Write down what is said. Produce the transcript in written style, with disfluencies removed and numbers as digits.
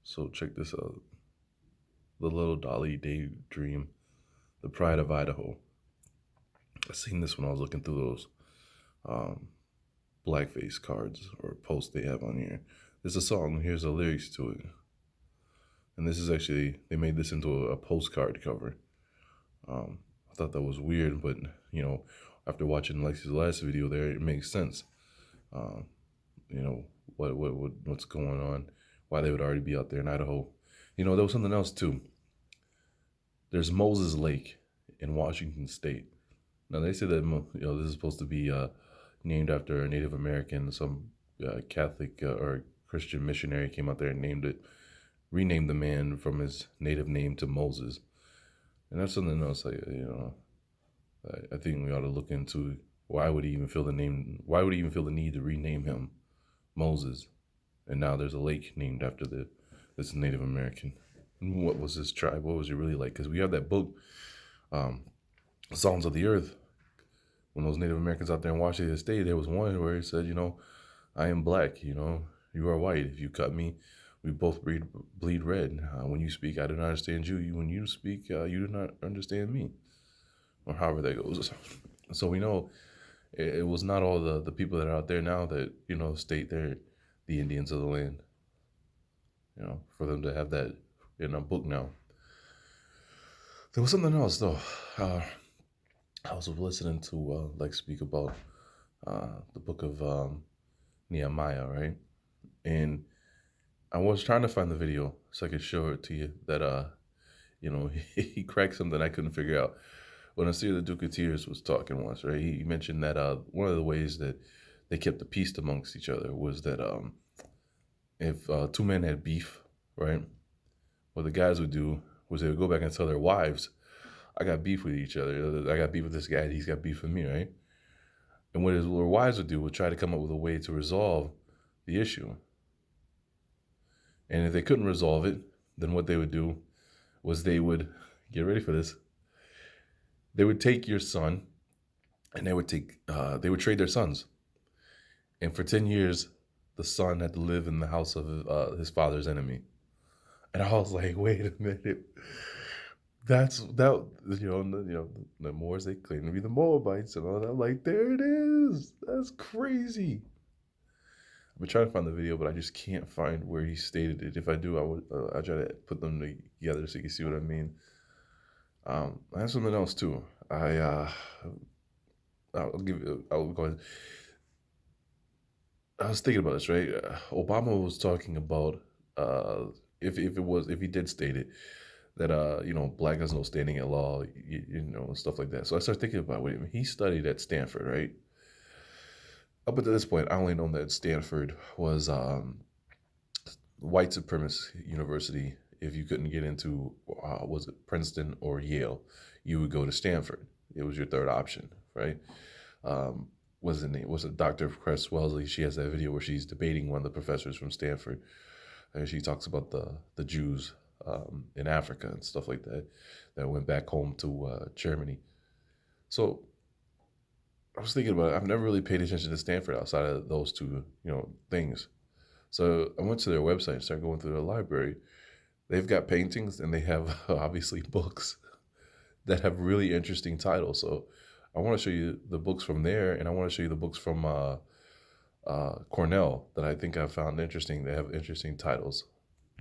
So check this out. The Little Dolly Daydream, The Pride of Idaho. I seen this when I was looking through those um, blackface cards or posts they have on here. There's a song. Here's the lyrics to it, and this is actually they made this into a postcard cover. I thought that was weird, but you know, after watching Lexi's last video, there it makes sense. Um, you know what's going on, why they would already be out there in Idaho. You know, there was something else too. There's Moses Lake in Washington State. Now they say that this is supposed to be named after a Native American. Some Catholic or Christian missionary came out there and named it, renamed the man from his native name to Moses. And that's something else. I think we ought to look into why would he even feel the name? Why would he even feel the need to rename him Moses? And now there's a lake named after this Native American. What was his tribe? What was he really like? Because we have that book, um, Songs of the Earth. When those Native Americans out there in Washington State, there was one where he said, I am black, you are white. If you cut me, we both bleed red. When you speak, I do not understand you. When you speak, you do not understand me. Or however that goes. So we know it was not all the people that are out there now that, state they're the Indians of the land, for them to have that in a book now. There was something else, though. I was listening to Lex speak about the book of Nehemiah, right? And I was trying to find the video so I could show it to you that, he cracked something I couldn't figure out. When Nasir the Duke of Tears was talking once, right, he mentioned that one of the ways that they kept the peace amongst each other was that if two men had beef, right, what the guys would do was they would go back and tell their wives, I got beef with each other. I got beef with this guy. He's got beef with me, right? And what his wives would do was try to come up with a way to resolve the issue. And if they couldn't resolve it, then what they would do was they would, get ready for this, they would take your son and they would trade their sons. And for 10 years, the son had to live in the house of his father's enemy. And I was like, wait a minute. The Moors, they claim to be the Moabites and all that. I'm like, there it is. That's crazy. I've been trying to find the video, but I just can't find where he stated it. If I do, I'll try to put them together so you can see what I mean. I have something else too. I'll go ahead. I was thinking about this, right? Obama was talking about if he did state it that black has no standing at law, stuff like that. So I started thinking about, wait a minute, he studied at Stanford, right? Up until this point, I only known that Stanford was white supremacist university. If you couldn't get into was it Princeton or Yale, you would go to Stanford. It was your third option, right? Was it Dr. Cress Wellesley? She has that video where she's debating one of the professors from Stanford, and she talks about the Jews in Africa and stuff like that went back home to Germany. So I was thinking about it. I've never really paid attention to Stanford outside of those two, things. So I went to their website and started going through their library. They've got paintings and they have obviously books that have really interesting titles. So I want to show you the books from there, and I want to show you the books from Cornell that I think I found interesting. They have interesting titles.